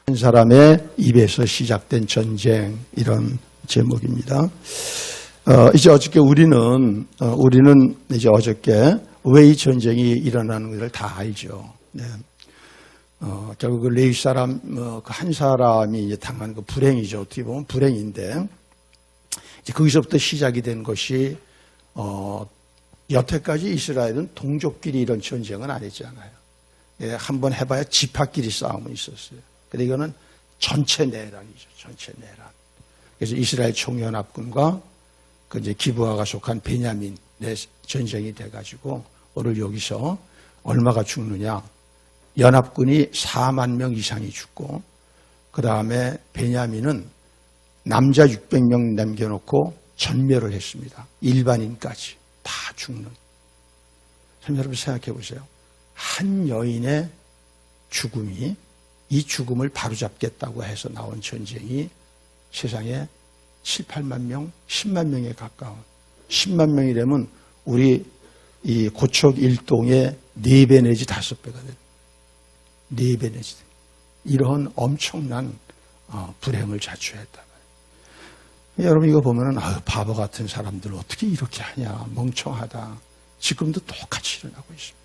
한 사람의 입에서 시작된 전쟁, 이런 제목입니다. 이제 어저께 우리는 이제 어저께 왜 이 전쟁이 일어나는 것을 다 알죠. 네. 결국 그 레위 사람, 그 한 사람이 이제 당한 그 불행이죠. 어떻게 보면 불행인데, 이제 거기서부터 시작이 된 것이, 여태까지 이스라엘은 동족끼리 이런 전쟁은 안 했잖아요. 예, 한번 해봐야 지파끼리 싸움은 있었어요. 근데 이거는 전체 내란이죠. 전체 내란. 그래서 이스라엘 총연합군과 그 이제 기브아가 속한 베냐민의 전쟁이 돼가지고 오늘 여기서 얼마가 죽느냐. 연합군이 4만 명 이상이 죽고, 그 다음에 베냐민은 남자 600명 남겨놓고 전멸을 했습니다. 일반인까지 다 죽는. 여러분 생각해 보세요. 한 여인의 죽음이, 이 죽음을 바로잡겠다고 해서 나온 전쟁이 세상에 7, 8만 명, 10만 명에 가까운, 10만 명이라면 우리 이 고척 일동의 4배 내지 5배가 됩니다. 4배 내지. 이런 엄청난 불행을 자초했다. 여러분 이거 보면은 바보 같은 사람들 어떻게 이렇게 하냐, 멍청하다. 지금도 똑같이 일어나고 있습니다.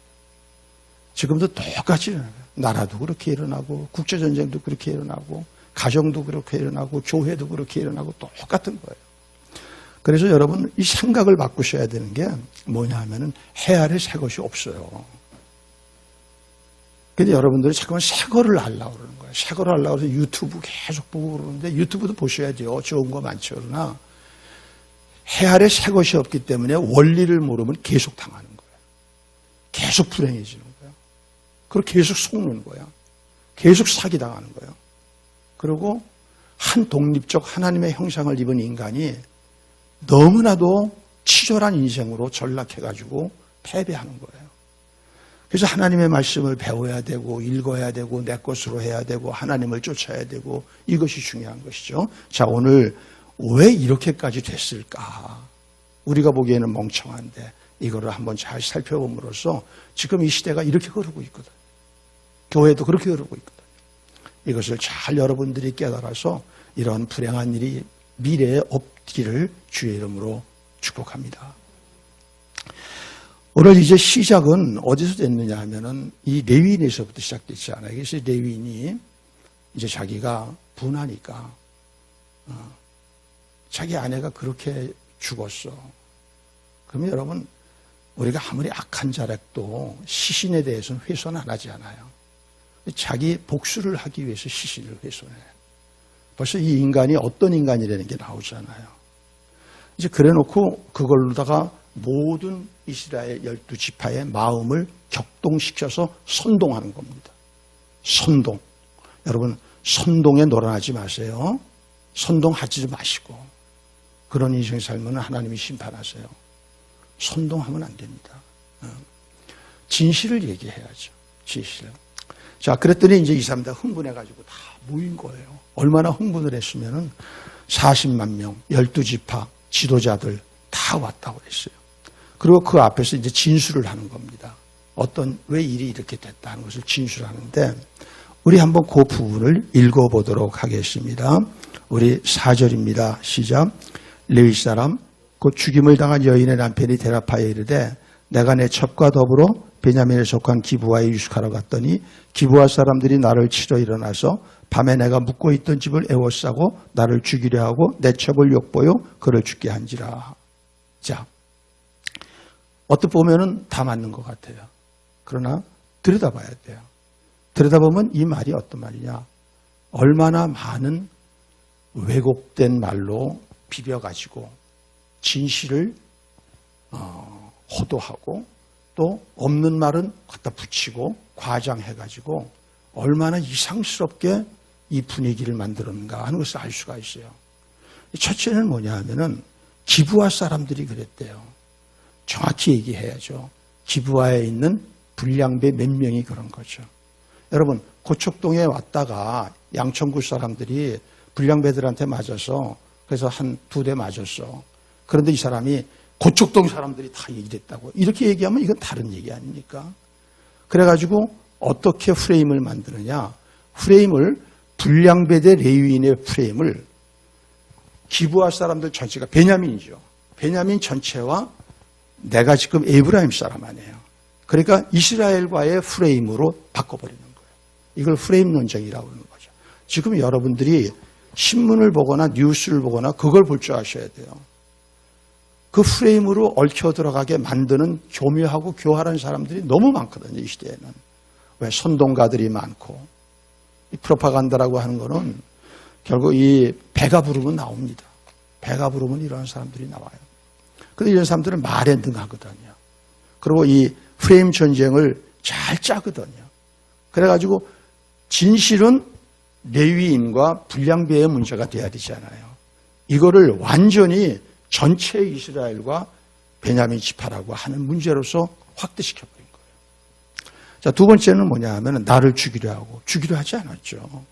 지금도 똑같이 일어나요. 나라도 그렇게 일어나고, 국제전쟁도 그렇게 일어나고, 가정도 그렇게 일어나고, 교회도 그렇게 일어나고, 똑같은 거예요. 그래서 여러분 이 생각을 바꾸셔야 되는 게 뭐냐 하면은 해 아래 새 것이 없어요. 근데 여러분들이 자꾸만 새 거를 하려고 그러는 거예요. 새 거를 하려고 해서 유튜브 계속 보고 그러는데, 유튜브도 보셔야죠. 좋은 거 많죠. 그러나 해 아래 새 것이 없기 때문에 원리를 모르면 계속 당하는 거예요. 계속 불행해지는 거예요. 그리고 계속 속는 거예요. 계속 사기당하는 거예요. 그리고 한 독립적 하나님의 형상을 입은 인간이 너무나도 치졸한 인생으로 전락해가지고 패배하는 거예요. 그래서 하나님의 말씀을 배워야 되고, 읽어야 되고, 내 것으로 해야 되고, 하나님을 쫓아야 되고, 이것이 중요한 것이죠. 자, 오늘 왜 이렇게까지 됐을까? 우리가 보기에는 멍청한데 이거를 한번 잘 살펴봄으로써 지금 이 시대가 이렇게 흐르고 있거든. 교회도 그렇게 흐르고 있거든. 이것을 잘 여러분들이 깨달아서 이런 불행한 일이 미래에 없기를 주의 이름으로 축복합니다. 오늘 이제 시작은 어디서 됐느냐 하면은 이 레위인에서부터 시작됐지 않아요. 그래서 레위인이 이제 자기가 분하니까 자기 아내가 그렇게 죽었어. 그러면 여러분, 우리가 아무리 악한 자라도 시신에 대해서는 훼손 안 하지 않아요. 자기 복수를 하기 위해서 시신을 훼손해요. 벌써 이 인간이 어떤 인간이라는 게 나오잖아요. 이제 그래 놓고 그걸로다가 모든 이스라엘 12지파의 마음을 격동시켜서 선동하는 겁니다. 선동. 여러분, 선동에 놀아나지 마세요. 선동하지 마시고. 그런 인생의 삶은 하나님이 심판하세요. 선동하면 안 됩니다. 진실을 얘기해야죠. 진실을. 자, 그랬더니 이제 이 사람들 흥분해가지고 다 모인 거예요. 얼마나 흥분을 했으면은 40만 명, 12지파, 지도자들 다 왔다고 그랬어요. 그리고 그 앞에서 이제 진술을 하는 겁니다. 왜 일이 이렇게 됐다는 것을 진술하는데, 우리 한번 그 부분을 읽어보도록 하겠습니다. 우리 4절입니다. 시작. 레위 사람 곧 죽임을 당한 여인의 남편이 대답하여 이르되, 내가 내 첩과 더불어 베냐민에 속한 기브아에 유숙하러 갔더니 기브아 사람들이 나를 치러 일어나서 밤에 내가 묵고 있던 집을 에워싸고 나를 죽이려 하고 내 첩을 욕보여 그를 죽게 한지라. 자, 어떻게 보면은 다 맞는 것 같아요. 그러나 들여다봐야 돼요. 들여다보면 이 말이 어떤 말이냐. 얼마나 많은 왜곡된 말로 비벼가지고 진실을 호도하고 또 없는 말은 갖다 붙이고 과장해가지고 얼마나 이상스럽게 이 분위기를 만들었는가 하는 것을 알 수가 있어요. 첫째는 뭐냐 하면은 기브아 사람들이 그랬대요. 정확히 얘기해야죠. 기브아에 있는 불량배 몇 명이 그런 거죠. 여러분, 고척동에 왔다가 양천구 사람들이 불량배들한테 맞아서, 그래서 한 2대 맞았어. 그런데 이 사람이 고척동 사람들이 다 이랬다고. 이렇게 얘기하면 이건 다른 얘기 아닙니까? 그래가지고 어떻게 프레임을 만드느냐. 프레임을 불량배대 레위인의 프레임을 기브아 사람들 전체가 베냐민이죠. 베냐민 전체와 내가 지금 에브라임 사람 아니에요. 그러니까 이스라엘과의 프레임으로 바꿔버리는 거예요. 이걸 프레임 논쟁이라고 하는 거죠. 지금 여러분들이 신문을 보거나 뉴스를 보거나 그걸 볼 줄 아셔야 돼요. 그 프레임으로 얽혀 들어가게 만드는 교묘하고 교활한 사람들이 너무 많거든요. 이 시대에는. 왜 선동가들이 많고 이 프로파간다라고 하는 거는 결국 이 배가 부르면 나옵니다. 배가 부르면 이런 사람들이 나와요. 그런데 이런 사람들은 말에 능하거든요. 그리고 이 프레임 전쟁을 잘 짜거든요. 그래가지고 진실은 레위인과 불량배의 문제가 돼야 되잖아요. 이거를 완전히 전체 이스라엘과 베냐민 지파라고 하는 문제로서 확대시켜버린 거예요. 자, 두 번째는 뭐냐 하면 나를 죽이려 하고 죽이려 하지 않았죠.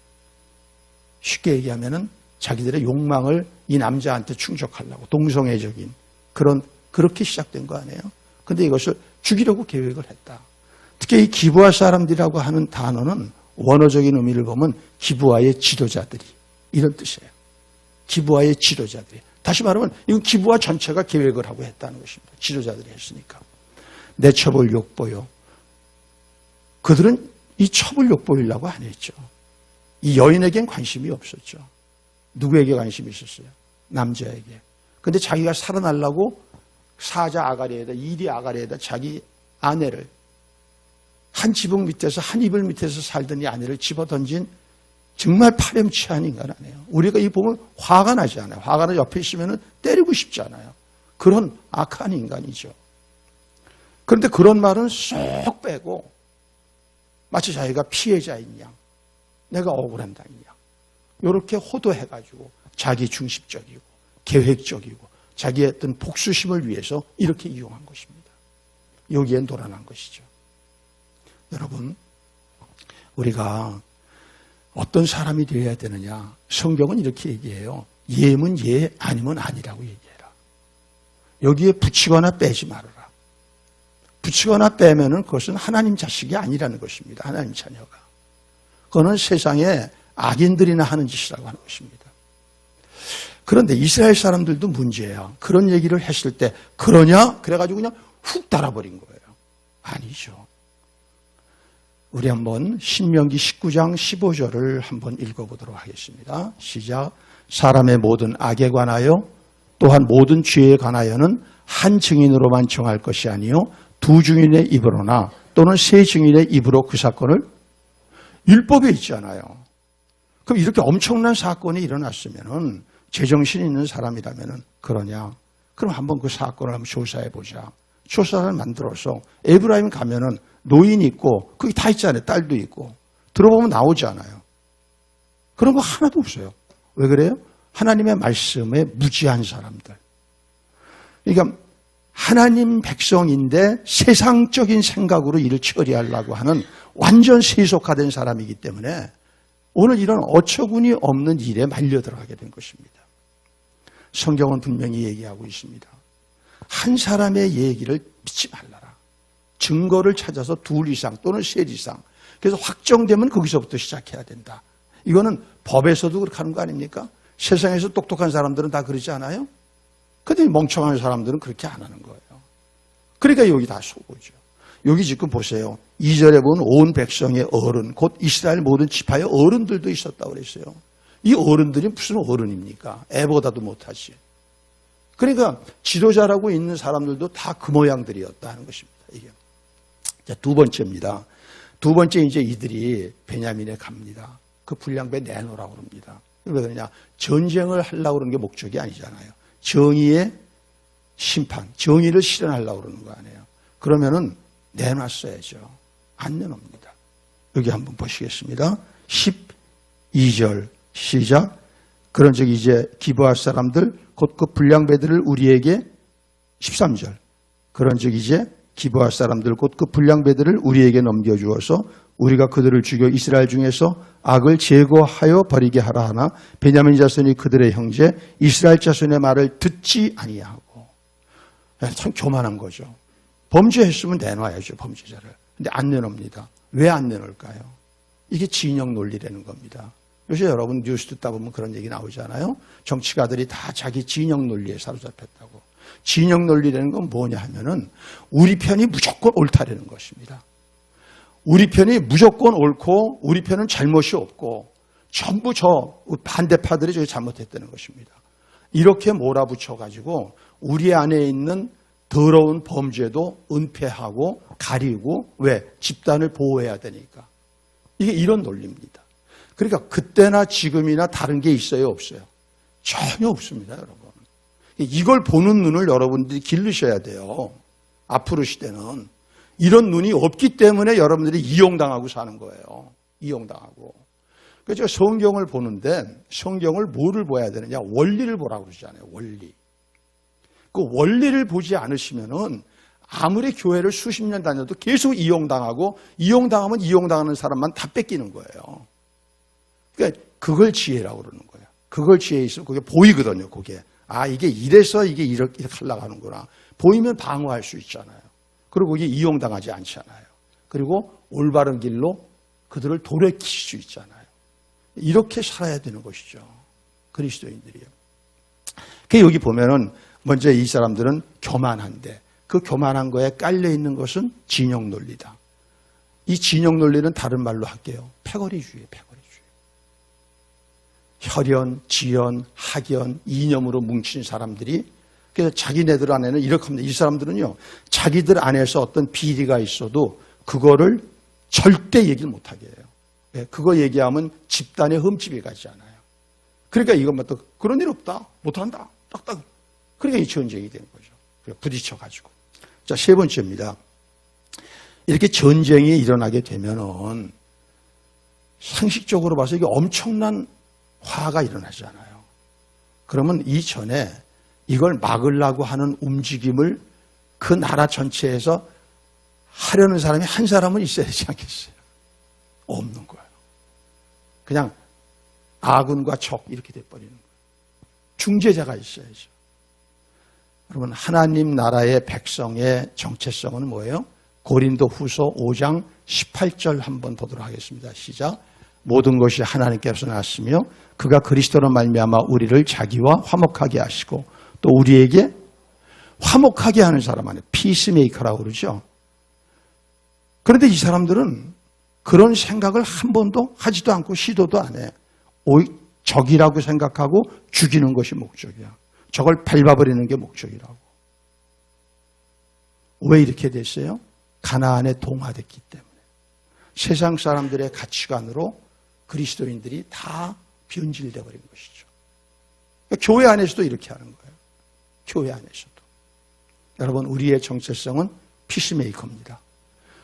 쉽게 얘기하면은 자기들의 욕망을 이 남자한테 충족하려고 동성애적인 그렇게 시작된 거 아니에요? 근데 이것을 죽이려고 계획을 했다. 특히 이 기브아 사람들이라고 하는 단어는 원어적인 의미를 보면 기브아의 지도자들이 이런 뜻이에요. 기브아의 지도자들이. 다시 말하면 이건 기브아 전체가 계획을 하고 했다는 것입니다. 지도자들이 했으니까. 내 첩을 욕보여. 그들은 이 첩을 욕보이려고 안 했죠. 이 여인에겐 관심이 없었죠. 누구에게 관심이 있었어요? 남자에게. 근데 자기가 살아나려고 사자 아가리에다 이리 아가리에다 자기 아내를 한 지붕 밑에서 한 이불 밑에서 살던 이 아내를 집어던진 정말 파렴치한 인간 아니에요. 우리가 이 보면 화가 나지 않아요. 화가 나 옆에 있으면 때리고 싶지 않아요. 그런 악한 인간이죠. 그런데 그런 말은 쏙 빼고 마치 자기가 피해자인 양, 내가 억울한다인 양, 이렇게 호도해가지고 자기 중심적이고 계획적이고 자기의 어떤 복수심을 위해서 이렇게 이용한 것입니다. 여기에 놀아난 것이죠. 여러분, 우리가 어떤 사람이 되어야 되느냐? 성경은 이렇게 얘기해요. 예면 예, 아니면 아니라고 얘기해라. 여기에 붙이거나 빼지 말아라. 붙이거나 빼면은 그것은 하나님 자식이 아니라는 것입니다. 하나님 자녀가. 그거는 세상에 악인들이나 하는 짓이라고 하는 것입니다. 그런데 이스라엘 사람들도 문제야. 그런 얘기를 했을 때 그러냐? 그래가지고 그냥 훅 달아버린 거예요. 아니죠. 우리 한번 신명기 19장 15절을 한번 읽어보도록 하겠습니다. 시작. 사람의 모든 악에 관하여 또한 모든 죄에 관하여는 한 증인으로만 정할 것이 아니요 두 증인의 입으로나 또는 세 증인의 입으로 그 사건을 율법에 있잖아요. 그럼 이렇게 엄청난 사건이 일어났으면은 제정신 있는 사람이라면은 그러냐? 그럼 한번 그 사건을 한번 조사해 보자. 조사를 만들어서 에브라임 가면은 노인이 있고 거기 다 있잖아요. 딸도 있고 들어보면 나오지 않아요. 그런 거 하나도 없어요. 왜 그래요? 하나님의 말씀에 무지한 사람들. 그러니까 하나님 백성인데 세상적인 생각으로 일을 처리하려고 하는 완전 세속화된 사람이기 때문에 오늘 이런 어처구니 없는 일에 말려 들어가게 된 것입니다. 성경은 분명히 얘기하고 있습니다. 한 사람의 얘기를 믿지 말라라. 증거를 찾아서 둘 이상 또는 셋 이상. 그래서 확정되면 거기서부터 시작해야 된다. 이거는 법에서도 그렇게 하는 거 아닙니까? 세상에서 똑똑한 사람들은 다 그러지 않아요? 근데 멍청한 사람들은 그렇게 안 하는 거예요. 그러니까 여기 다 속어죠. 여기 지금 보세요. 2절에 보면 온 백성의 어른, 곧 이스라엘 모든 지파의 어른들도 있었다고 그랬어요. 이 어른들이 무슨 어른입니까? 애보다도 못하지. 그러니까 지도자라고 있는 사람들도 다 그 모양들이었다는 것입니다. 이게. 자, 두 번째입니다. 두 번째 이제 이들이 베냐민에 갑니다. 그 불량배 내놓으라고 그럽니다. 왜 그러냐? 전쟁을 하려고 그러는 게 목적이 아니잖아요. 정의의 심판, 정의를 실현하려고 그러는 거 아니에요. 그러면은 내놨어야죠. 안 내놓습니다. 여기 한번 보시겠습니다. 12절 시작. 그런즉 이제 기브아 사람들 곧 그 불량배들을 우리에게 13절. 그런즉 이제 기브아 사람들 곧 그 불량배들을 우리에게 넘겨주어서 우리가 그들을 죽여 이스라엘 중에서 악을 제거하여 버리게 하라 하나 베냐민 자손이 그들의 형제 이스라엘 자손의 말을 듣지 아니하고. 참 교만한 거죠. 범죄했으면 내놔야죠, 범죄자를. 근데 안 내놓습니다. 왜 안 내놓을까요? 이게 진영 논리라는 겁니다. 요새 여러분 뉴스 듣다 보면 그런 얘기 나오잖아요. 정치가들이 다 자기 진영 논리에 사로잡혔다고. 진영 논리라는 건 뭐냐 하면은 우리 편이 무조건 옳다라는 것입니다. 우리 편이 무조건 옳고 우리 편은 잘못이 없고 전부 저 반대파들이 저기 잘못했다는 것입니다. 이렇게 몰아붙여가지고 우리 안에 있는 더러운 범죄도 은폐하고 가리고 왜? 집단을 보호해야 되니까. 이게 이런 논리입니다. 그러니까 그때나 지금이나 다른 게 있어요? 없어요? 전혀 없습니다, 여러분. 이걸 보는 눈을 여러분들이 기르셔야 돼요. 앞으로 시대는. 이런 눈이 없기 때문에 여러분들이 이용당하고 사는 거예요. 이용당하고. 그래서 제가 성경을 보는데 성경을 뭐를 봐야 되느냐? 원리를 보라고 그러잖아요. 원리. 그 원리를 보지 않으시면은 아무리 교회를 수십 년 다녀도 계속 이용당하고 이용당하면 이용당하는 사람만 다 뺏기는 거예요. 그러니까 그걸 지혜라고 그러는 거예요. 그걸 지혜 있으면 그게 보이거든요. 그게. 아, 이게 이래서 이게 이렇게 하려고 하는구나. 보이면 방어할 수 있잖아요. 그리고 이게 이용당하지 않잖아요. 그리고 올바른 길로 그들을 돌이킬 수 있잖아요. 이렇게 살아야 되는 것이죠. 그리스도인들이요. 여기 보면은 먼저 이 사람들은 교만한데 그 교만한 거에 깔려있는 것은 진영 논리다. 이 진영 논리는 다른 말로 할게요. 패거리주의예요. 패거리주의. 혈연, 지연, 학연, 이념으로 뭉친 사람들이 그래서 자기네들 안에는 이렇게 합니다. 이 사람들은요. 자기들 안에서 어떤 비리가 있어도 그거를 절대 얘기를 못하게 해요. 그거 얘기하면 집단의 흠집이 가지 않아요. 그러니까 이것만 또 그런 일 없다. 못한다. 딱딱. 그러니까 이 전쟁이 되는 거죠. 부딪혀가지고. 자, 세 번째입니다. 이렇게 전쟁이 일어나게 되면은 상식적으로 봐서 이게 엄청난 화가 일어나잖아요. 그러면 이전에 이걸 막으려고 하는 움직임을 그 나라 전체에서 하려는 사람이 한 사람은 있어야 되지 않겠어요? 없는 거예요. 그냥 아군과 적 이렇게 돼버리는 거예요. 중재자가 있어야죠. 여러분 하나님 나라의 백성의 정체성은 뭐예요? 고린도 후서 5장 18절 한번 보도록 하겠습니다. 시작. 모든 것이 하나님께서 났으며 그가 그리스도로 말미암아 우리를 자기와 화목하게 하시고 또 우리에게 화목하게 하는 사람 안에 피스메이커라고 그러죠. 그런데 이 사람들은 그런 생각을 한 번도 하지도 않고 시도도 안 해. 적이라고 생각하고 죽이는 것이 목적이야. 저걸 밟아버리는 게 목적이라고. 왜 이렇게 됐어요? 가나안에 동화됐기 때문에. 세상 사람들의 가치관으로 그리스도인들이 다 변질되어 버린 것이죠. 그러니까 교회 안에서도 이렇게 하는 거예요. 교회 안에서도. 여러분 우리의 정체성은 피스메이커입니다.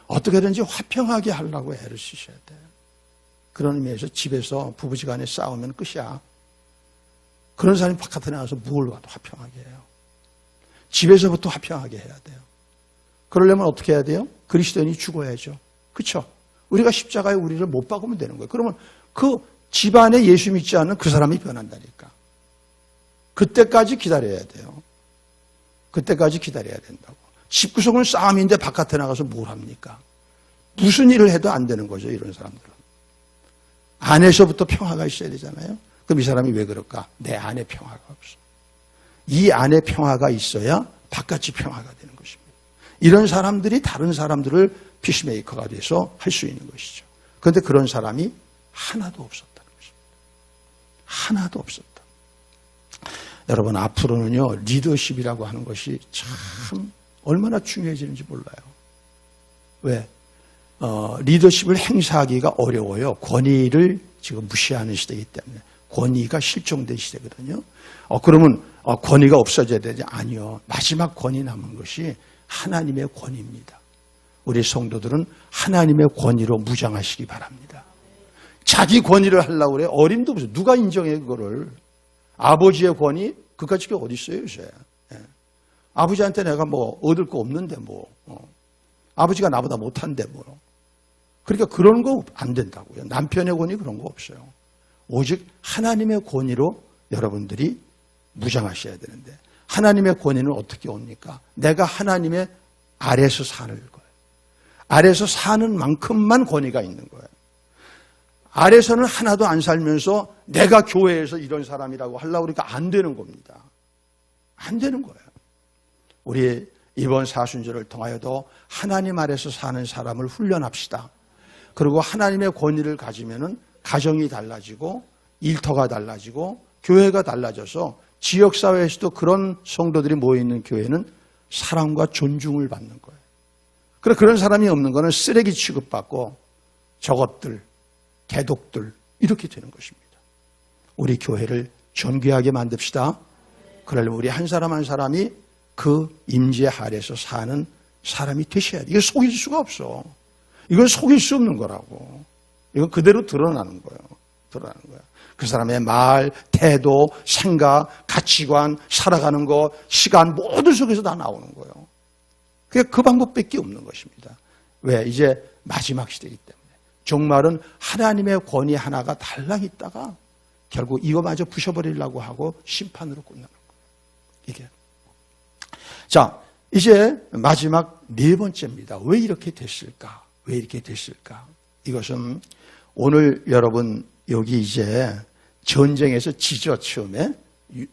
어떻게든지 화평하게 하려고 애를 쓰셔야 돼요. 그런 의미에서 집에서 부부지간에 싸우면 끝이야. 그런 사람이 바깥에 나가서 뭘 와도 화평하게 해요. 집에서부터 화평하게 해야 돼요. 그러려면 어떻게 해야 돼요? 그리스도인이 죽어야죠. 그렇죠? 우리가 십자가에 우리를 못 박으면 되는 거예요. 그러면 그 집안에 예수 믿지 않는 그 사람이 변한다니까. 그때까지 기다려야 돼요. 그때까지 기다려야 된다고. 집구석은 싸움인데 바깥에 나가서 뭘 합니까? 무슨 일을 해도 안 되는 거죠. 이런 사람들은. 안에서부터 평화가 있어야 되잖아요. 그럼 이 사람이 왜 그럴까? 내 안에 평화가 없어. 이 안에 평화가 있어야 바깥이 평화가 되는 것입니다. 이런 사람들이 다른 사람들을 피스메이커가 돼서 할 수 있는 것이죠. 그런데 그런 사람이 하나도 없었다는 것입니다. 하나도 없었다. 여러분 앞으로는요 리더십이라고 하는 것이 참 얼마나 중요해지는지 몰라요. 왜? 리더십을 행사하기가 어려워요. 권위를 지금 무시하는 시대이기 때문에. 권위가 실종된 시대거든요. 그러면 권위가 없어져야 되지? 아니요. 마지막 권위 남은 것이 하나님의 권위입니다. 우리 성도들은 하나님의 권위로 무장하시기 바랍니다. 자기 권위를 하려고 그래. 어림도 없어요. 누가 인정해 그거를. 아버지의 권위? 그까짓 게 어디 있어요 요새. 아버지한테 내가 뭐 얻을 거 없는데 뭐. 아버지가 나보다 못한데 뭐. 그러니까 그런 거 안 된다고요. 남편의 권위 그런 거 없어요. 오직 하나님의 권위로 여러분들이 무장하셔야 되는데 하나님의 권위는 어떻게 옵니까? 내가 하나님의 아래서 사는 거예요. 아래서 사는 만큼만 권위가 있는 거예요. 아래서는 하나도 안 살면서 내가 교회에서 이런 사람이라고 하려고 그러니까 안 되는 겁니다. 안 되는 거예요. 우리 이번 사순절을 통하여도 하나님 아래서 사는 사람을 훈련합시다. 그리고 하나님의 권위를 가지면은 가정이 달라지고 일터가 달라지고 교회가 달라져서 지역사회에서도 그런 성도들이 모여있는 교회는 사랑과 존중을 받는 거예요. 그런 사람이 없는 거는 쓰레기 취급받고 저것들, 개독들 이렇게 되는 것입니다. 우리 교회를 존귀하게 만듭시다. 그러려면 우리 한 사람 한 사람이 그 임재 아래서 사는 사람이 되셔야 돼. 이거 속일 수가 없어. 이건 속일 수 없는 거라고. 이건 그대로 드러나는 거예요. 드러나는 거예요. 그 사람의 말, 태도, 생각, 가치관, 살아가는 거, 시간 모든 속에서 다 나오는 거예요. 그게 그 방법밖에 없는 것입니다. 왜? 이제 마지막 시대이기 때문에. 종말은 하나님의 권위 하나가 달랑 있다가 결국 이거마저 부셔버리려고 하고 심판으로 끝나는 거예요. 이게. 자, 이제 마지막 네 번째입니다. 왜 이렇게 됐을까? 왜 이렇게 됐을까? 이것은 오늘 여러분 여기 이제 전쟁에서 지죠. 처음에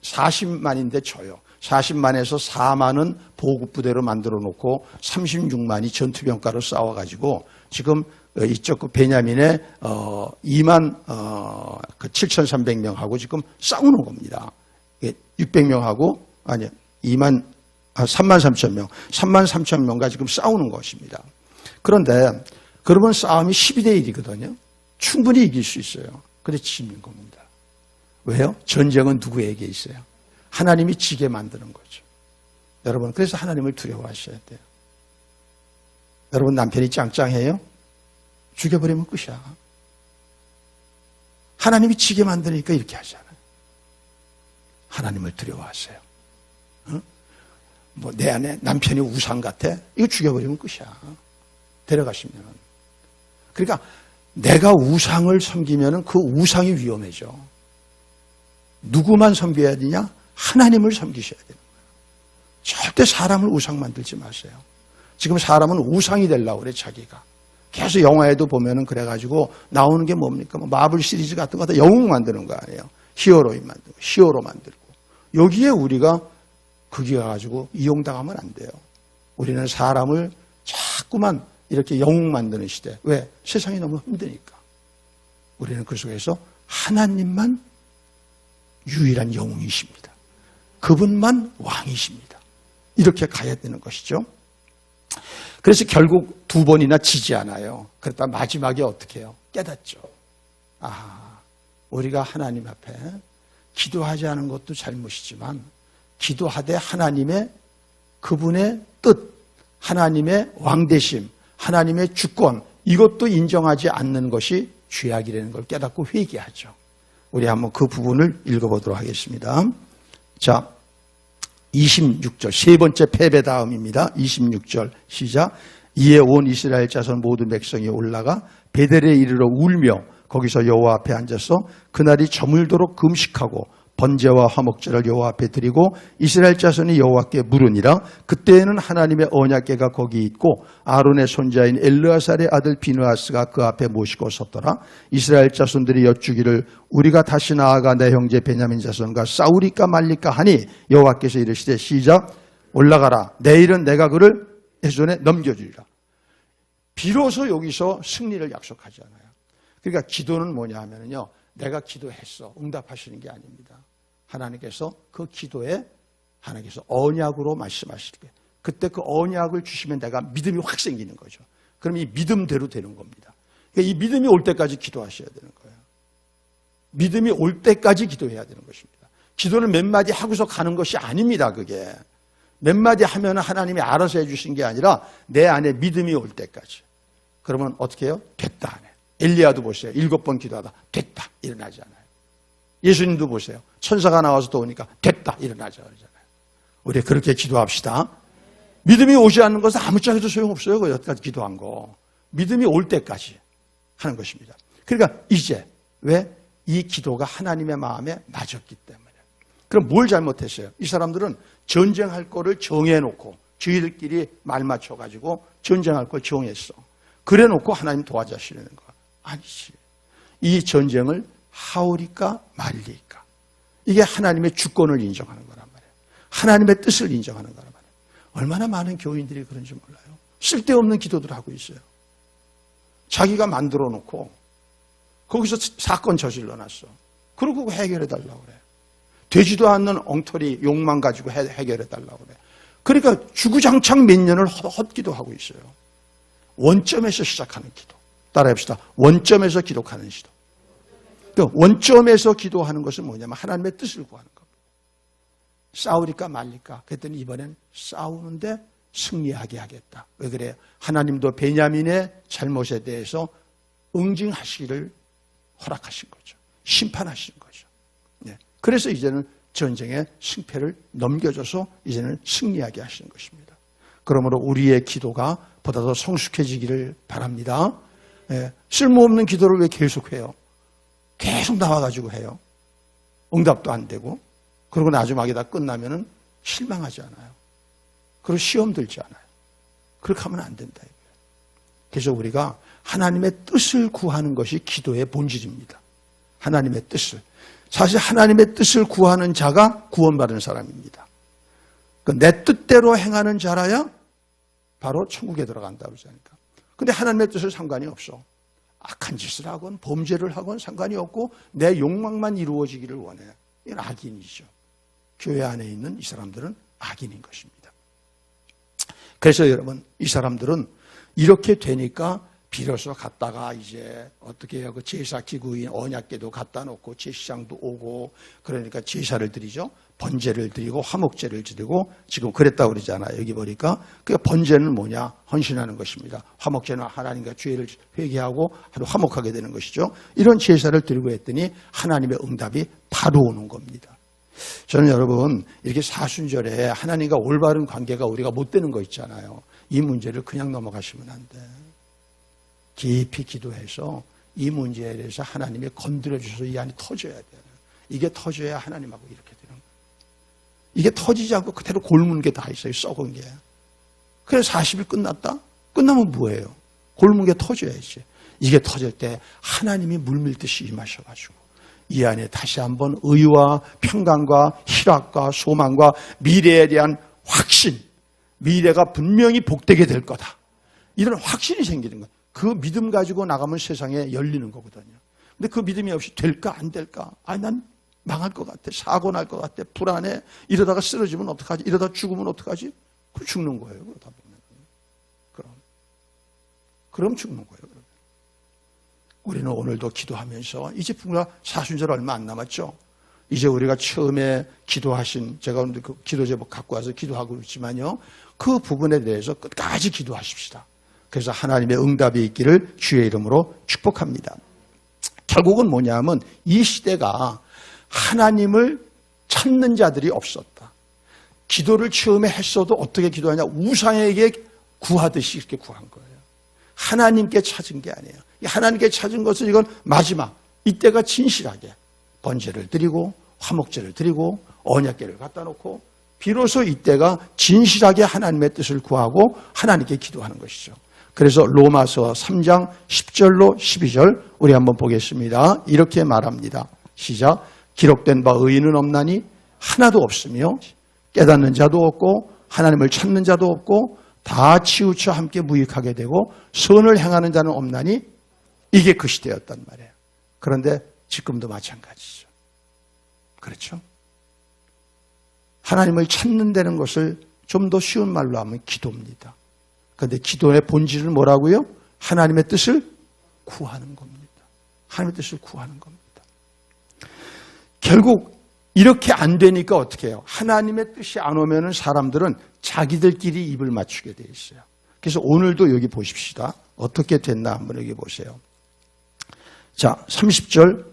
40만인데 져요. 40만에서 4만은 보급부대로 만들어 놓고 36만이 전투병가로 싸워가지고 지금 이쪽 그 베냐민의 2만 7,300명하고 지금 싸우는 겁니다. 600명하고 아니 3만 3천 명, 3만 3천 명과 지금 싸우는 것입니다. 그런데 그러면 싸움이 12대 1이거든요. 충분히 이길 수 있어요. 그런데 지는 겁니다. 왜요? 전쟁은 누구에게 있어요? 하나님이 지게 만드는 거죠. 여러분, 그래서 하나님을 두려워하셔야 돼요. 여러분, 남편이 짱짱해요? 죽여버리면 끝이야. 하나님이 지게 만드니까 이렇게 하잖아요. 하나님을 두려워하세요. 어? 뭐 내 안에 남편이 우상 같아? 이거 죽여버리면 끝이야. 데려가시면. 그러니까 내가 우상을 섬기면 그 우상이 위험해져. 누구만 섬겨야 되냐? 하나님을 섬기셔야 되는 거예요. 절대 사람을 우상 만들지 마세요. 지금 사람은 우상이 되려고 그래, 자기가. 계속 영화에도 보면은 그래가지고 나오는 게 뭡니까? 뭐 마블 시리즈 같은 거 다 영웅 만드는 거 아니에요. 히어로인 만들고, 히어로 만들고. 여기에 우리가 거기 가가지고 이용당하면 안 돼요. 우리는 사람을 자꾸만 이렇게 영웅 만드는 시대. 왜? 세상이 너무 힘드니까. 우리는 그 속에서 하나님만 유일한 영웅이십니다. 그분만 왕이십니다. 이렇게 가야 되는 것이죠. 그래서 결국 2번이나 지지 않아요. 그러다 마지막에 어떻게 해요? 깨닫죠. 아, 우리가 하나님 앞에 기도하지 않은 것도 잘못이지만 기도하되 하나님의 그분의 뜻, 하나님의 왕대심, 하나님의 주권 이것도 인정하지 않는 것이 죄악이라는 걸 깨닫고 회개하죠. 우리 한번 그 부분을 읽어보도록 하겠습니다. 자, 26절 세 번째 패배 다음입니다. 26절 시작. 이에 온 이스라엘 자손 모든 백성이 올라가 베델에 이르러 울며 거기서 여호와 앞에 앉아서 그날이 저물도록 금식하고 번제와 화목제를 여호와 앞에 드리고 이스라엘 자손이 여호와께 물으니라. 그때에는 하나님의 언약궤가 거기 있고 아론의 손자인 엘르아살의 아들 비느하스가 그 앞에 모시고 섰더라. 이스라엘 자손들이 여쭈기를 우리가 다시 나아가 내 형제 베냐민 자손과 싸우리까 말리까 하니 여호와께서 이르시되 시작. 올라가라. 내일은 내가 그를 내 손에 넘겨주리라. 비로소 여기서 승리를 약속하잖아요. 그러니까 기도는 뭐냐 하면요, 내가 기도했어 응답하시는 게 아닙니다. 하나님께서 그 기도에 하나님께서 언약으로 말씀하시게, 그때 그 언약을 주시면 내가 믿음이 확 생기는 거죠. 그럼 이 믿음대로 되는 겁니다. 그러니까 이 믿음이 올 때까지 기도하셔야 되는 거예요. 믿음이 올 때까지 기도해야 되는 것입니다. 기도는 몇 마디 하고서 가는 것이 아닙니다. 그게 몇 마디 하면 하나님이 알아서 해주신 게 아니라 내 안에 믿음이 올 때까지. 그러면 어떻게 해요? 됐다 하네. 엘리야도 보세요. 7번 기도하다 됐다 일어나지 않아요. 예수님도 보세요. 천사가 나와서 도우니까 됐다 일어나자 그러잖아요. 우리 그렇게 기도합시다. 믿음이 오지 않는 것은 아무짝에도 소용없어요. 그 여태까지 기도한 거. 믿음이 올 때까지 하는 것입니다. 그러니까 이제 왜? 이 기도가 하나님의 마음에 맞았기 때문에. 그럼 뭘 잘못했어요? 이 사람들은 전쟁할 거를 정해놓고 저희들끼리 말 맞춰가지고 전쟁할 걸 정했어. 그래 놓고 하나님 도와주시려는 거 아니지. 이 전쟁을 하오리까 말리까. 이게 하나님의 주권을 인정하는 거란 말이에요. 하나님의 뜻을 인정하는 거란 말이에요. 얼마나 많은 교인들이 그런지 몰라요. 쓸데없는 기도들 하고 있어요. 자기가 만들어 놓고 거기서 사건 저질러 놨어. 그러고 해결해 달라고 그래. 되지도 않는 엉터리 욕망 가지고 해결해 달라고 그래. 그러니까 주구장창 몇 년을 헛기도 하고 있어요. 원점에서 시작하는 기도. 따라해봅시다. 원점에서 기도하는 기도. 그 원점에서 기도하는 것은 뭐냐면 하나님의 뜻을 구하는 겁니다. 싸우리까 말리까. 그랬더니 이번엔 싸우는데 승리하게 하겠다. 왜 그래요? 하나님도 베냐민의 잘못에 대해서 응징하시기를 허락하신 거죠. 심판하신 거죠. 네. 그래서 이제는 전쟁의 승패를 넘겨줘서 이제는 승리하게 하시는 것입니다. 그러므로 우리의 기도가 보다 더 성숙해지기를 바랍니다. 네. 쓸모없는 기도를 왜 계속해요? 계속 나와가지고 해요. 응답도 안 되고 그리고 나중에 다 끝나면은 실망하지 않아요. 그리고 시험 들지 않아요. 그렇게 하면 안 된다. 그래서 우리가 하나님의 뜻을 구하는 것이 기도의 본질입니다. 하나님의 뜻을. 사실 하나님의 뜻을 구하는 자가 구원받은 사람입니다. 내 뜻대로 행하는 자라야 바로 천국에 들어간다고 그러니까. 근데 하나님의 뜻을 상관이 없어. 악한 짓을 하건 범죄를 하건 상관이 없고 내 욕망만 이루어지기를 원해. 이건 악인이죠. 교회 안에 있는 이 사람들은 악인인 것입니다. 그래서 여러분 이 사람들은 이렇게 되니까 비로소 갔다가 이제 어떻게 해요? 그 제사 기구인 언약궤도 갖다 놓고 제사장도 오고 그러니까 제사를 드리죠. 번제를 드리고 화목제를 드리고 지금 그랬다고 그러잖아요. 여기 보니까 그 번제는 뭐냐? 헌신하는 것입니다. 화목제는 하나님과 죄를 회개하고 화목하게 되는 것이죠. 이런 제사를 드리고 했더니 하나님의 응답이 바로 오는 겁니다. 저는 여러분 이렇게 사순절에 하나님과 올바른 관계가 우리가 못 되는 거 있잖아요. 이 문제를 그냥 넘어가시면 안 돼. 깊이 기도해서 이 문제에 대해서 하나님이 건드려 주셔서 이 안이 터져야 돼요. 이게 터져야 하나님하고 이렇게 되는 거예요. 이게 터지지 않고 그대로 골문 게 다 있어요. 썩은 게. 그래서 40일 끝났다? 끝나면 뭐예요? 골문 게 터져야지. 이게 터질 때 하나님이 물밀듯이 임하셔가지고 이 안에 다시 한번 의와 평강과 희락과 소망과 미래에 대한 확신, 미래가 분명히 복되게 될 거다. 이런 확신이 생기는 거예요. 그 믿음 가지고 나가면 세상에 열리는 거거든요. 근데 그 믿음이 없이 될까 안 될까? 난 망할 것 같아. 사고 날 것 같아. 불안해. 이러다가 쓰러지면 어떡하지? 이러다 죽으면 어떡하지? 그럼 죽는 거예요. 그러다 보면. 그럼 죽는 거예요. 그러면. 우리는 오늘도 기도하면서 이제 분명 사순절 얼마 안 남았죠. 이제 우리가 처음에 기도하신 제가 오늘 그 기도 제목 갖고 와서 기도하고 있지만요. 그 부분에 대해서 끝까지 기도하십시다. 그래서 하나님의 응답이 있기를 주의 이름으로 축복합니다. 결국은 뭐냐면 이 시대가 하나님을 찾는 자들이 없었다. 기도를 처음에 했어도 어떻게 기도하냐? 우상에게 구하듯이 이렇게 구한 거예요. 하나님께 찾은 게 아니에요. 하나님께 찾은 것은 이건 마지막. 이때가 진실하게 번제를 드리고 화목제를 드리고 언약궤를 갖다 놓고 비로소 이때가 진실하게 하나님의 뜻을 구하고 하나님께 기도하는 것이죠. 그래서 로마서 3장 10절로 12절 우리 한번 보겠습니다. 이렇게 말합니다. 시작. 기록된 바 의인은 없나니 하나도 없으며 깨닫는 자도 없고 하나님을 찾는 자도 없고 다 치우쳐 함께 무익하게 되고 선을 행하는 자는 없나니 이게 그 시대였단 말이에요. 그런데 지금도 마찬가지죠. 그렇죠? 하나님을 찾는 데는 것을 좀 더 쉬운 말로 하면 기도입니다. 그런데 기도의 본질은 뭐라고요? 하나님의 뜻을 구하는 겁니다. 하나님의 뜻을 구하는 겁니다. 결국 이렇게 안 되니까 어떻게 해요? 하나님의 뜻이 안 오면은 사람들은 자기들끼리 입을 맞추게 돼 있어요. 그래서 오늘도 여기 보십시다. 어떻게 됐나 한번 여기 보세요. 자, 30절,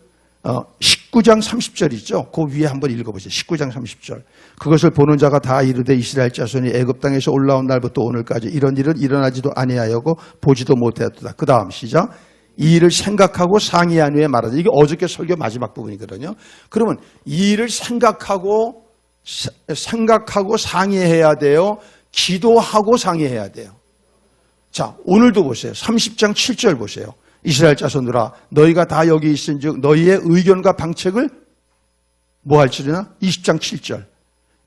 19장 30절이죠. 그 위에 한번 읽어보세요. 19장 30절. 그것을 보는 자가 다 이르되 이스라엘 자손이 애굽 땅에서 올라온 날부터 오늘까지 이런 일은 일어나지도 아니하였고 보지도 못하였다. 그 다음 시작. 이 일을 생각하고 상의한 후에 말하자. 이게 어저께 설교 마지막 부분이거든요. 그러면 이 일을 생각하고 상의해야 돼요. 기도하고 상의해야 돼요. 자, 오늘도 보세요. 30장 7절 보세요. 이스라엘 자손들아 너희가 다 여기 있은즉 너희의 의견과 방책을 뭐 할지니라. 20장 7절.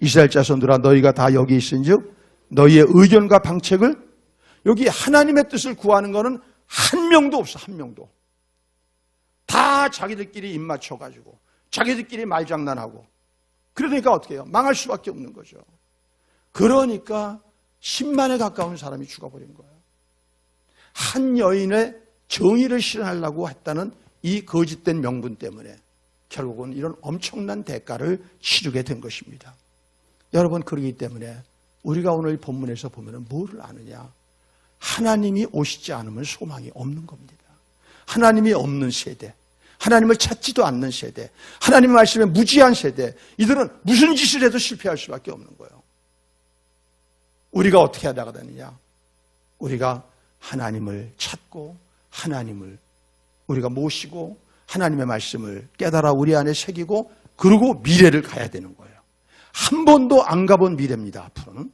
이스라엘 자손들아 너희가 다 여기 있은즉 너희의 의견과 방책을, 여기 하나님의 뜻을 구하는 것은 한 명도 없어. 한 명도. 다 자기들끼리 입 맞춰가지고 자기들끼리 말장난하고, 그러니까 어떻게 해요? 망할 수밖에 없는 거죠. 그러니까 10만에 가까운 사람이 죽어버린 거예요. 한 여인의 정의를 실현하려고 했다는 이 거짓된 명분 때문에 결국은 이런 엄청난 대가를 치르게 된 것입니다. 여러분, 그러기 때문에 우리가 오늘 본문에서 보면 뭐를 아느냐? 하나님이 오시지 않으면 소망이 없는 겁니다. 하나님이 없는 세대, 하나님을 찾지도 않는 세대, 하나님의 말씀에 무지한 세대, 이들은 무슨 짓을 해도 실패할 수밖에 없는 거예요. 우리가 어떻게 하다가 되느냐? 우리가 하나님을 찾고 하나님을 우리가 모시고 하나님의 말씀을 깨달아 우리 안에 새기고 그리고 미래를 가야 되는 거예요. 한 번도 안 가본 미래입니다. 앞으로는.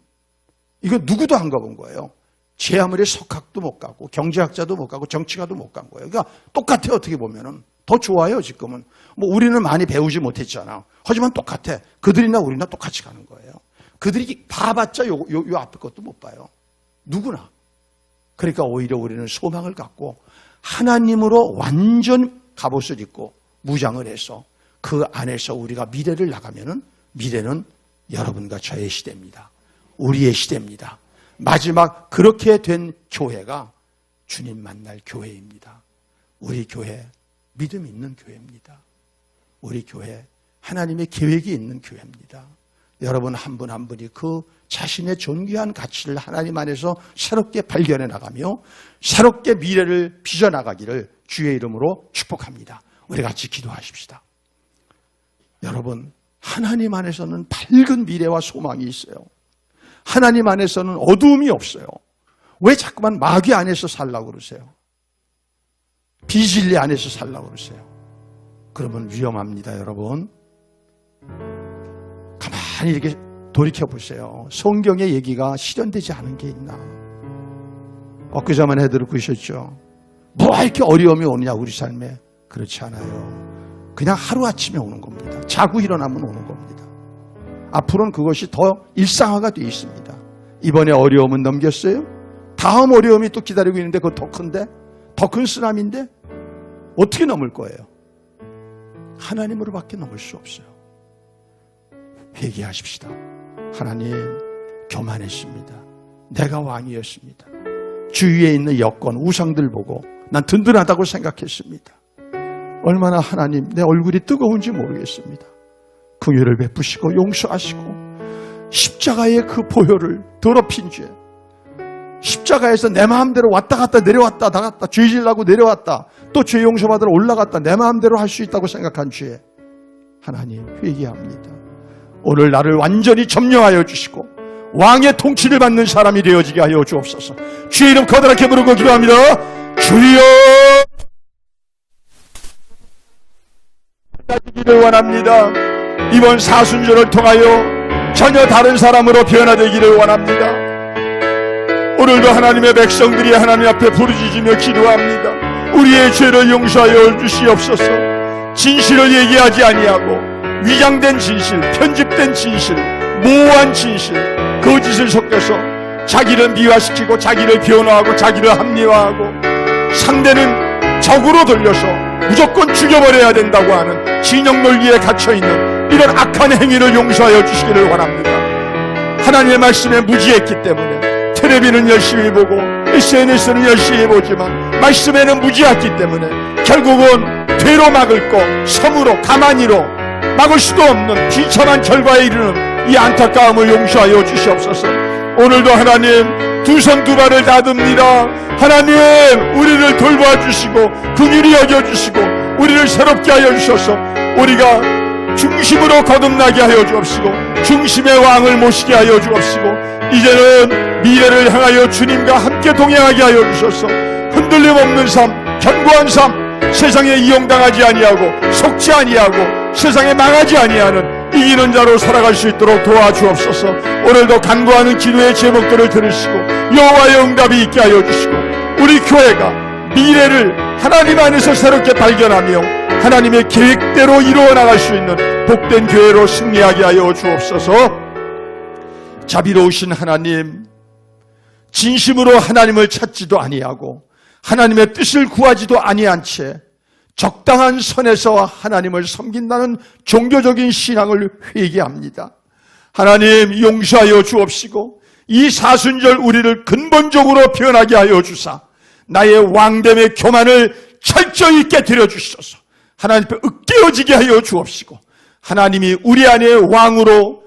이거 누구도 안 가본 거예요. 제 아무리 석학도 못 가고 경제학자도 못 가고 정치가도 못 간 거예요. 그러니까 똑같아요. 어떻게 보면은. 더 좋아요. 지금은. 뭐 우리는 많이 배우지 못했잖아. 하지만 똑같아. 그들이나 우리나 똑같이 가는 거예요. 그들이 봐봤자 요 앞에 것도 못 봐요. 누구나. 그러니까 오히려 우리는 소망을 갖고 하나님으로 완전 갑옷을 입고 무장을 해서 그 안에서 우리가 미래를 나가면은 미래는 여러분과 저의 시대입니다. 우리의 시대입니다. 마지막 그렇게 된 교회가 주님 만날 교회입니다. 우리 교회 믿음 있는 교회입니다. 우리 교회 하나님의 계획이 있는 교회입니다. 여러분 한 분 한 분이 그 자신의 존귀한 가치를 하나님 안에서 새롭게 발견해 나가며 새롭게 미래를 빚어나가기를 주의 이름으로 축복합니다. 우리 같이 기도하십시다. 여러분, 하나님 안에서는 밝은 미래와 소망이 있어요. 하나님 안에서는 어두움이 없어요. 왜 자꾸만 마귀 안에서 살라고 그러세요? 비진리 안에서 살라고 그러세요? 그러면 위험합니다, 여러분. 가만히 이렇게 돌이켜보세요. 성경의 얘기가 실현되지 않은 게 있나? 엊그제만 해드리고 그러셨죠. 뭐 이렇게 어려움이 오느냐 우리 삶에. 그렇지 않아요. 그냥 하루아침에 오는 겁니다. 자고 일어나면 오는 겁니다. 앞으로는 그것이 더 일상화가 되어 있습니다. 이번에 어려움은 넘겼어요. 다음 어려움이 또 기다리고 있는데 그거 더 큰데? 더 큰 쓰나미인데? 어떻게 넘을 거예요? 하나님으로밖에 넘을 수 없어요. 회개하십시다. 하나님, 교만했습니다. 내가 왕이었습니다. 주위에 있는 여건, 우상들 보고 난 든든하다고 생각했습니다. 얼마나 하나님 내 얼굴이 뜨거운지 모르겠습니다. 긍휼을 베푸시고 용서하시고 십자가의 그 보혈을 더럽힌 죄, 십자가에서 내 마음대로 왔다 갔다 내려왔다 나갔다 죄질라고 내려왔다 또 죄 용서받으러 올라갔다 내 마음대로 할 수 있다고 생각한 죄, 하나님 회개합니다. 오늘 나를 완전히 점령하여 주시고 왕의 통치를 받는 사람이 되어지게 하여 주옵소서. 주의 이름 거듭하게 부르고 기도합니다. 주여 되기를 원합니다. 이번 사순절을 통하여 전혀 다른 사람으로 변화되기를 원합니다. 오늘도 하나님의 백성들이 하나님 앞에 부르짖으며 기도합니다. 우리의 죄를 용서하여 주시옵소서. 진실을 얘기하지 아니하고 위장된 진실, 편집된 진실, 모호한 진실, 거짓을 섞여서 자기를 미화시키고 자기를 변화하고 자기를 합리화하고 상대는 적으로 돌려서 무조건 죽여버려야 된다고 하는 진영 논리에 갇혀있는 이런 악한 행위를 용서하여 주시기를 원합니다. 하나님의 말씀에 무지했기 때문에 텔레비는 열심히 보고 SNS는 열심히 보지만 말씀에는 무지했기 때문에 결국은 되로 막을 거 섬으로 가만히로 막을 수도 없는 비참한 결과에 이르는 이 안타까움을 용서하여 주시옵소서. 오늘도 하나님 두 손 두 발을 다듭니다. 하나님 우리를 돌봐주시고 긍휼히 여겨주시고 우리를 새롭게 하여 주셔서 우리가 중심으로 거듭나게 하여 주옵시고 중심의 왕을 모시게 하여 주옵시고 이제는 미래를 향하여 주님과 함께 동행하게 하여 주셔서 흔들림 없는 삶, 견고한 삶, 세상에 이용당하지 아니하고 속지 아니하고 세상에 망하지 아니하는 이기는 자로 살아갈 수 있도록 도와주옵소서. 오늘도 간구하는 기도의 제목들을 들으시고 여호와의 응답이 있게 하여 주시고 우리 교회가 미래를 하나님 안에서 새롭게 발견하며 하나님의 계획대로 이루어 나갈 수 있는 복된 교회로 승리하게 하여 주옵소서. 자비로우신 하나님, 진심으로 하나님을 찾지도 아니하고 하나님의 뜻을 구하지도 아니한 채 적당한 선에서 하나님을 섬긴다는 종교적인 신앙을 회개합니다. 하나님, 용서하여 주옵시고 이 사순절 우리를 근본적으로 변하게 하여 주사 나의 왕됨의 교만을 철저히 깨뜨려 주셔서 하나님 앞에 으깨어지게 하여 주옵시고 하나님이 우리 안에 왕으로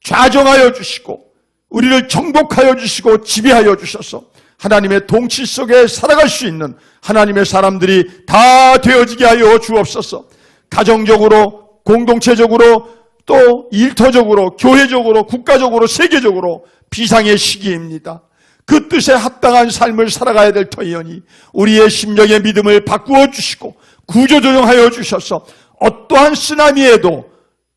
좌정하여 주시고 우리를 정복하여 주시고 지배하여 주셔서 하나님의 통치 속에 살아갈 수 있는 하나님의 사람들이 다 되어지게 하여 주옵소서. 가정적으로, 공동체적으로, 또 일터적으로, 교회적으로, 국가적으로, 세계적으로 비상의 시기입니다. 그 뜻에 합당한 삶을 살아가야 될 터이오니 우리의 심령의 믿음을 바꾸어 주시고 구조조정하여 주셔서 어떠한 쓰나미에도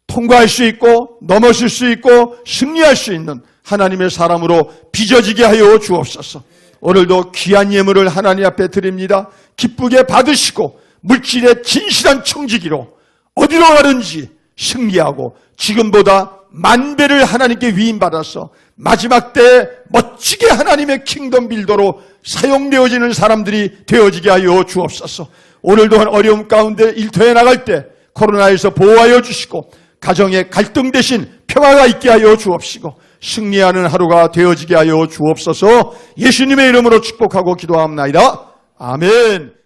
통과할 수 있고 넘어설 수 있고 승리할 수 있는 하나님의 사람으로 빚어지게 하여 주옵소서. 오늘도 귀한 예물을 하나님 앞에 드립니다. 기쁘게 받으시고 물질의 진실한 청지기로 어디로 가든지 승리하고 지금보다 만배를 하나님께 위임받아서 마지막 때에 멋지게 하나님의 킹덤 빌더로 사용되어지는 사람들이 되어지게 하여 주옵소서. 오늘도 어려움 가운데 일터에 나갈 때 코로나에서 보호하여 주시고 가정의 갈등 대신 평화가 있게 하여 주옵시고 승리하는 하루가 되어지게 하여 주옵소서. 예수님의 이름으로 축복하고 기도합니다. 아멘.